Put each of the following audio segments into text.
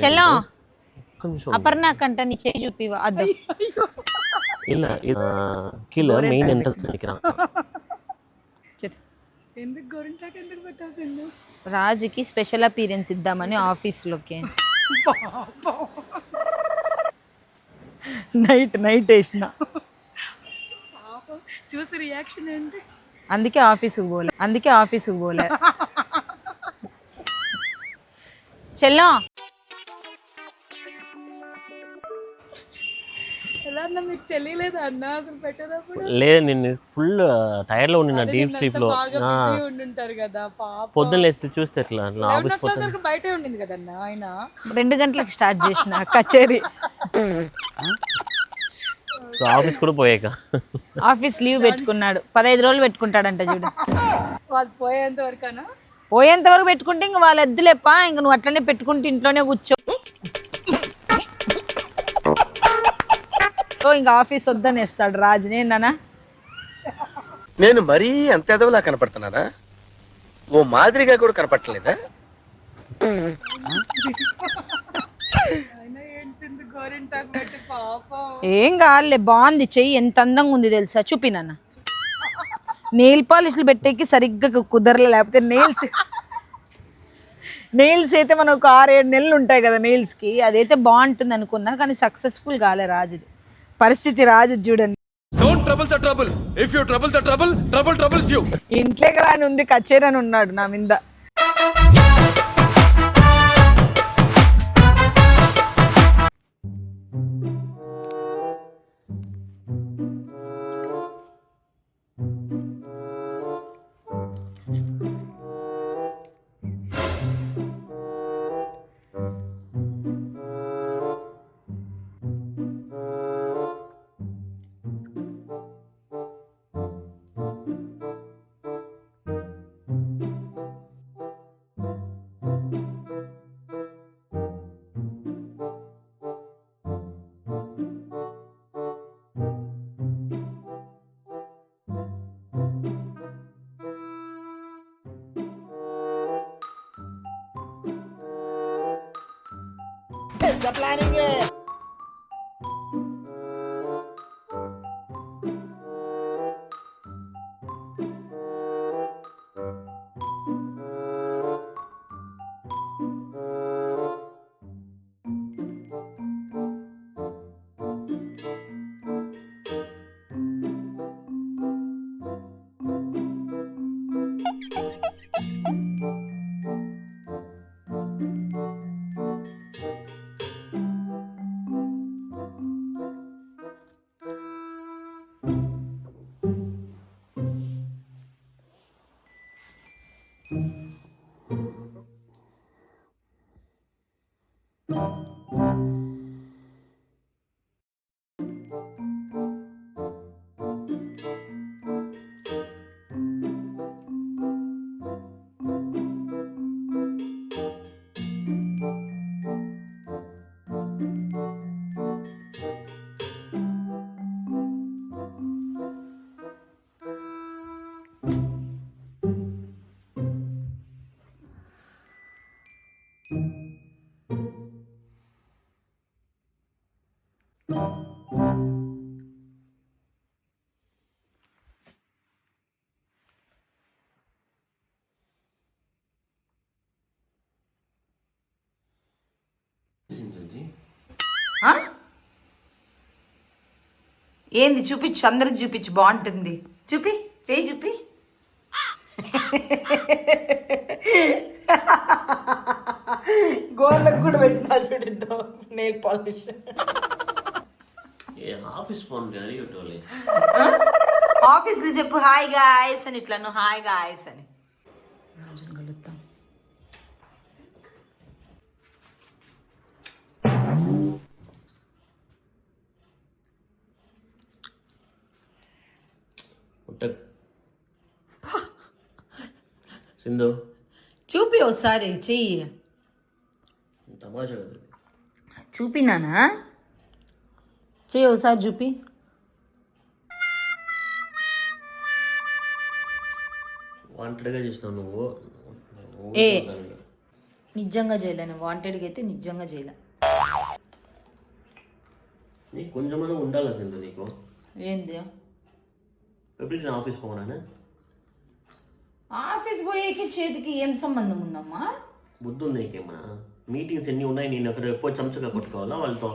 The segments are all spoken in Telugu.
చెల్లో ఒక్క నిమిషం అపర్ణ కంట నీ చేయి చూపివా అద్దు ಇಲ್ಲ కిలో మెయిన్ ఎంత నికరా ఎందుకు గోరింటాకు ఎందుకు పెట్టావు సింధు? రాజుకి స్పెషల్ అపీరెన్స్ ఇద్దామని ఆఫీస్లోకి నైట్ వేసిన చూసి రియాక్షన్ ఏంటి? అందుకే ఆఫీస్కి పోలే చెల్లో ఎలా అన్న మీకు తెలియలేదు అన్న అసలు పెట్టేటప్పుడు? లేదు నేను ఫుల్ టైర్డ్ లో ఉండిన డీప్ స్లీప్ లో ఉండుంటారు కదా పాప. పొద్దున్న లేస్తే చూస్తే ఎట్లా నా ఆఫీస్ వరకు బయటే ఉండింది కదన్న ఆయన. 2 గంటలకు స్టార్ట్ చేసిన కచేరీ. ఆఫీస్ కూడా పోయాక ఆఫీస్ లీవ్ పెట్టుకున్నాడు, 15 రోజులు పెట్టుకుంటాడంట చూడు. వాళ్ళు పోయేంత వరకు పెట్టుకుంటే ఇంక వాళ్ళ ఎద్దులేప్ప, ఇంక నువ్వు అట్లనే పెట్టుకుంటే ఇంట్లోనే కూర్చో. ఇంకా ఆఫీస్ వద్దనేస్తాడు రాజు. నేను మరీ అంత ఎదవలా కనపడుతున్నానా? ఓ మాదిరిగా కూడా కనపడలేదా? ఏం కాదులే, బాగుంది చెయ్యి, ఎంత అందంగా ఉంది తెలుసా. చూపినాన్న నెయిల్ పాలిష్లు పెట్టేకి సరిగ్గా కుదరలే, లేకపోతే నెయిల్స్ అయితే మనకు ఒక 6-7 నెలలు ఉంటాయి కదా నెయిల్స్కి, అదైతే బాగుంటుంది అనుకున్నా, కానీ సక్సెస్ఫుల్ కాలే రాజుది పరిస్థితి. రాజు చూడండి, ఇంట్లోకి రాని ఉంది కచేరని ఉన్నాడు నా మీద. ఏంది చూపించు, అందరికి చూపించు, బాగుంటుంది. చూపి, చేయి చూపి. గోర్లకు కూడా పెట్టినా చూడిద్దాం నెయిల్ పాలిష్. ఆఫీస్లో చెప్పు హాయ్ గాయ్స్ అని, ఇట్లా నువ్వు హాయ్ గాయ్స్ అని. రాజుని కలుద్దాం. సింధు చూపి ఒకసారి చెయ్యి. చూపినానా? చెయ్యి ఒకసారి చూపి. వాంటెడ్గా చేసినావు నువ్వు. ఏ నిజంగా చేయలేను, వాంటెడ్గా అయితే నిజంగా చేయలే. నీకు కొంచెమైనా ఉండాలి అసలు నీకు. ఏంది ఎప్పుడు నేను ఆఫీస్ పోనాను. ఆఫీస్ పోయేకి చేతికి ఏం సంబంధం ఉందమ్మా? బుద్ధి ఉంది నీకేమన్నా? మీటింగ్స్ ఎన్ని ఉన్నాయి, నేను అక్కడ ఎప్పుడో చెంచగా కొట్టుకోవాలా వాళ్ళతో.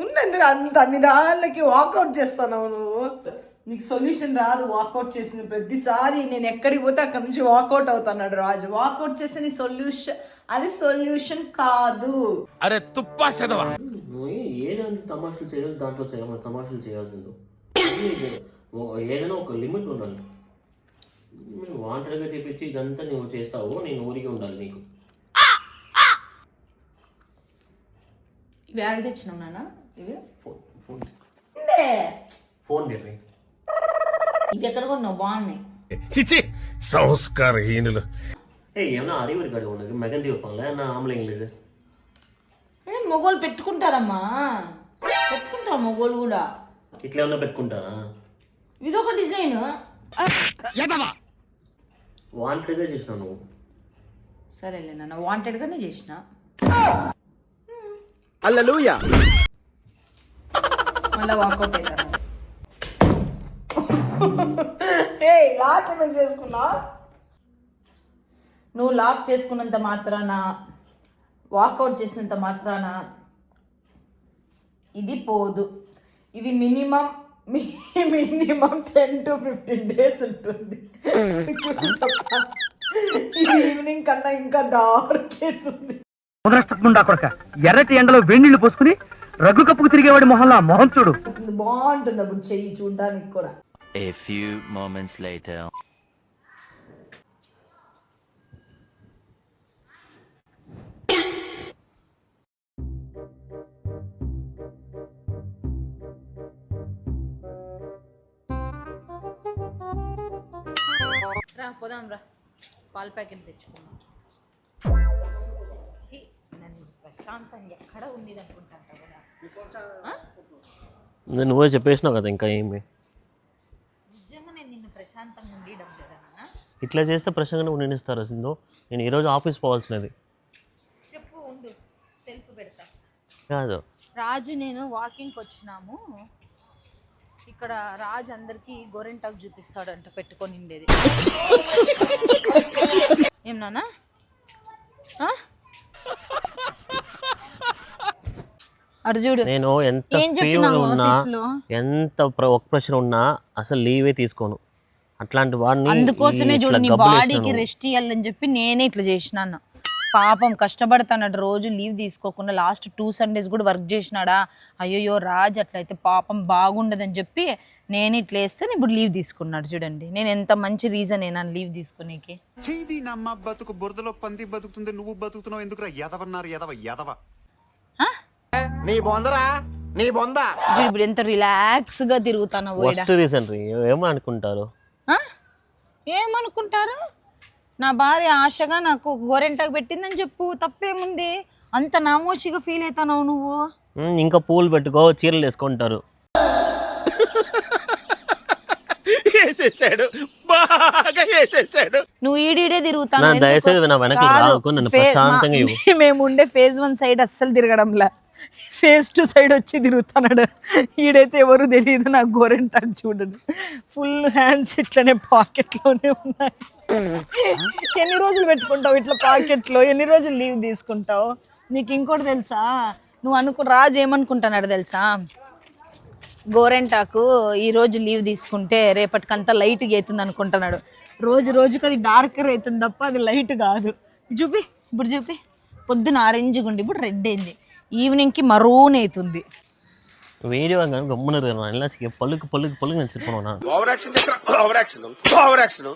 ఉన్నందుకు అంత అన్ని దానికి వాకౌట్ చేస్తున్నావు నువ్వు. నీకు సొల్యూషన్ రాదు. వాకౌట్ చేసిన ప్రతిసారి నేను ఎక్కడికి పోతే అక్కడ నుంచి వాకౌట్ అవుతున్నాడు రాజు. వాకౌట్ చేస్తే నీ సొల్యూషన్, అది సొల్యూషన్ కాదు. అరే తుప్పా చదవా, నువ్వు ఏదైనా తమాషలు చేయాలి, దాంట్లో తమాషలు చేయాల్సింది. ఏదైనా ఒక లిమిట్ ఉండాలి. నువ్వు వాంటెడ్గా చేపించి ఇదంతా నువ్వు చేస్తావు, నేను ఊరికే ఉండాలి నీకు. ఇవి యాడ్ తెచ్చినావు నాన్న? ఇవి ఫోన్ చెప్పి ఇవి ఎక్కడ కొన్నావు? బాగున్నాయి. సంస్కారహీనులు. ఏమన్నా అరివరి కాడ ఉన్నది మెగంతి చెప్పాలి నా ఆమ్లేం లేదు. మొగోళ్ళు పెట్టుకుంటారమ్మా, పెట్టుకుంటారు మొగోళ్ళు కూడా. ఇట్లా ఏమన్నా పెట్టుకుంటారా? ఇదొక డిజైన్. వాంటెడ్గా చేసినావు నువ్వు. సరేలే నాన్న, వాంటెడ్గానే చేసిన. హల్లెలూయా. మళ్ళీ వాకౌట్ అవుతాను. లాక్ ఎందుకు చేసుకున్నా? నువ్వు లాక్ చేసుకున్నంత మాత్రాన, వాకౌట్ చేసినంత మాత్రాన ఇది పోదు. ఇది మినిమం 10 to 15 days ఉంటుంది. ఈవినింగ్ కన్నా ఇంకా డార్క్ అవుతుంది. ఎర్రటి ఎండలో వేణీళ్లు పోసుకుని రగ్గు కప్పుకు తిరిగేవాడి మొహంలో మొహం చూడు. బాగుంటుంది అప్పుడు చెయ్యి చూడడానికి కూడా. A few moments later. రా పోదాం రా, పాల ప్యాకెట్ తెచ్చుకున్నాం. నన్ను ప్రశాంతంగా ఎక్కడ ఉంది అనుకుంటా కదా. నువ్వే చెప్పేసినావు కదా, ఇంకా ఏమి నిజంగా నేను నిన్ను ప్రశాంతంగా ఉండడం కదా. ఇట్లా చేస్తే ప్రశాంతంగా ఉండిస్తారు అసలు. నేను ఈరోజు ఆఫీస్ పోవాల్సినది. చెప్పు, ఉండు సెల్ఫ్ పెడతా. కాదు రాజు నేను వాకింగ్కి వచ్చినాము. ఇక్కడ రాజు అందరికి గోరెంటాకు చూపిస్తాడంట పెట్టుకొని ఉండేది. ఏం నాన్న? అర్జుడు నేను ఎంత ఫీవర్ ఉన్నా, ఎంత ఒక ప్రెషర్ ఉన్నా అసలు లీవే తీసుకోను. అట్లాంటి వాడిని అందుకోసమే చూడు, నీ బాడీకి రెస్ట్ ఇవ్వాలని చెప్పి నేనే ఇట్లా చేసినాను. పాపం కష్టపడతాడు, రోజు లీవ్ తీసుకోకుండా లాస్ట్ 2 Sundays కూడా వర్క్ చేసినాడా. అయ్యో రాజు అట్లయితే పాపం బాగుండదని చెప్పి నేను ఇట్లా వేస్తే ఇప్పుడు లీవ్ తీసుకున్నాడు. చూడండి నేను ఎంత మంచి రీజన్ ఏనా లీవ్ తీసుకునేకి. చేది నమ్మ బతుకు బురదలో పంది బతుకుతుంది, నువ్వు బతుకుతున్నావు ఎందుకురా? ఎదవన్నారు ఎదవ. నీ బొందరా, నీ బొంద. ఇప్పుడు ఎంత రిలాక్స్ గా తిరుగుతాను. ఏమనుకుంటారు? ఏమనుకుంటారు? నా భార్య ఆశగా నాకు గోరెంటాకు పెట్టిందని చెప్పు, తప్పేముంది? అంత నామోషిగా ఫీల్ అవుతావు నువ్వు. ఇంకా పూలు పెట్టుకో, చీరలు వేసుకుంటారు. నువ్వు ఈడీడే తిరుగుతాను. మేము ఉండే phase 1 సైడ్ అస్సలు తిరగడంలా, phase 2 సైడ్ వచ్చి తిరుగుతున్నాడు. ఈడైతే ఎవరు తెలియదు. నాకు గోరెంటాకు చూడడు, ఫుల్ హ్యాండ్స్ ఇట్లనే పాకెట్లోనే ఉన్నాయి. ఎన్ని రోజులు పెట్టుకుంటావు ఇట్లా పాకెట్లో? ఎన్ని రోజులు లీవ్ తీసుకుంటావు? నీకు ఇంకోటి తెలుసా? నువ్వు రాజు ఏమనుకుంటున్నాడు తెలుసా? గోరెంటాకు ఈరోజు లీవ్ తీసుకుంటే రేపటికంతా లైట్గా అవుతుంది అనుకుంటున్నాడు. రోజుకి అది డార్కర్ అవుతుంది తప్ప అది లైట్ కాదు. ఇప్పుడు చూపి పొద్దున ఆరెంజ్గా ఉండి ఇప్పుడు రెడ్ అయింది, ఈవినింగ్కి మరూన్ అవుతుంది. వీడియో గమ్మున పలుకు నచ్చిపోనా. Over action